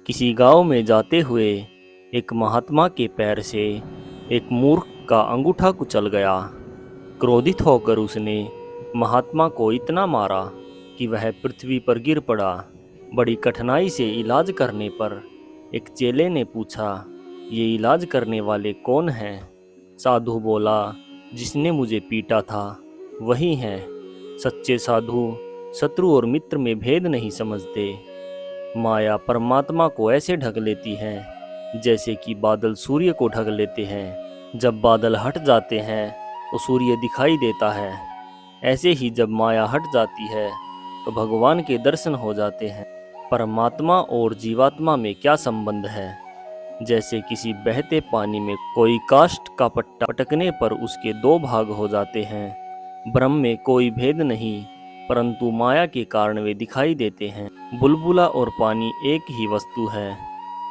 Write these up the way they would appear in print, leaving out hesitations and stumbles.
किसी गांव में जाते हुए एक महात्मा के पैर से एक मूर्ख का अंगूठा कुचल गया। क्रोधित होकर उसने महात्मा को इतना मारा कि वह पृथ्वी पर गिर पड़ा। बड़ी कठिनाई से इलाज करने पर एक चेले ने पूछा, ये इलाज करने वाले कौन हैं? साधु बोला, जिसने मुझे पीटा था वही हैं। सच्चे साधु शत्रु और मित्र में भेद नहीं समझते। माया परमात्मा को ऐसे ढक लेती है जैसे कि बादल सूर्य को ढक लेते हैं। जब बादल हट जाते हैं तो सूर्य दिखाई देता है। ऐसे ही जब माया हट जाती है तो भगवान के दर्शन हो जाते हैं। परमात्मा और जीवात्मा में क्या संबंध है? जैसे किसी बहते पानी में कोई काष्ठ का पट्टा पटकने पर उसके दो भाग हो जाते हैं। ब्रह्म में कोई भेद नहीं, परंतु माया के कारण वे दिखाई देते हैं। बुलबुला और पानी एक ही वस्तु है।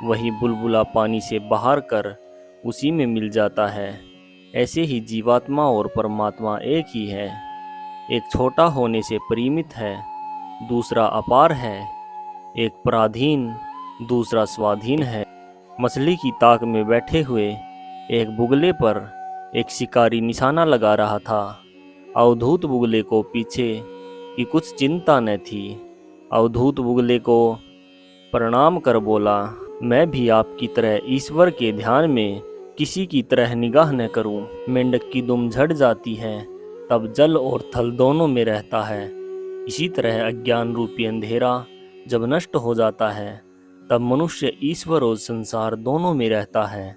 वही बुलबुला पानी से बाहर कर उसी में मिल जाता है। ऐसे ही जीवात्मा और परमात्मा एक ही है। एक छोटा होने से परिमित है, दूसरा अपार है। एक पराधीन, दूसरा स्वाधीन है। मछली की ताक में बैठे हुए एक बुगले पर एक शिकारी निशाना लगा रहा था। अवधूत बुगले को पीछे की कुछ चिंता न थी। अवधूत बुगले को प्रणाम कर बोला, मैं भी आपकी तरह ईश्वर के ध्यान में किसी की तरह निगाह न करूं। मेंढक की दुम झड़ जाती है तब जल और थल दोनों में रहता है। इसी तरह अज्ञान रूपी अंधेरा जब नष्ट हो जाता है तब मनुष्य ईश्वर और संसार दोनों में रहता है।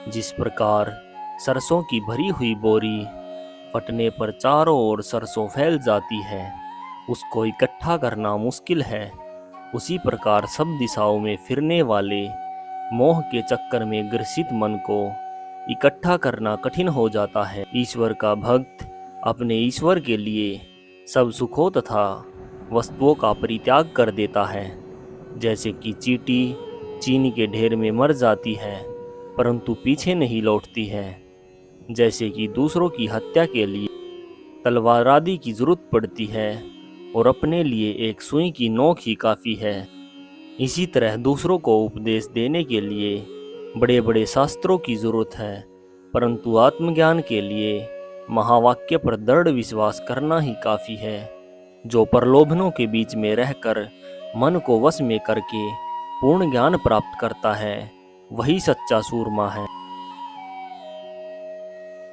जिस प्रकार सरसों की भरी हुई बोरी फटने पर चारों ओर सरसों फैल जाती है, उसको इकट्ठा करना मुश्किल है, उसी प्रकार सब दिशाओं में फिरने वाले मोह के चक्कर में ग्रसित मन को इकट्ठा करना कठिन हो जाता है। ईश्वर का भक्त अपने ईश्वर के लिए सब सुखों तथा वस्तुओं का परित्याग कर देता है। जैसे कि चींटी चीनी के ढेर में मर जाती है परंतु पीछे नहीं लौटती है। जैसे कि दूसरों की हत्या के लिए तलवार आदि की जरूरत पड़ती है और अपने लिए एक सुई की नोक ही काफ़ी है। इसी तरह दूसरों को उपदेश देने के लिए बड़े बड़े शास्त्रों की जरूरत है, परंतु आत्मज्ञान के लिए महावाक्य पर दृढ़ विश्वास करना ही काफ़ी है। जो प्रलोभनों के बीच में रहकर मन को वश में करके पूर्ण ज्ञान प्राप्त करता है, वही सच्चा सूरमा है।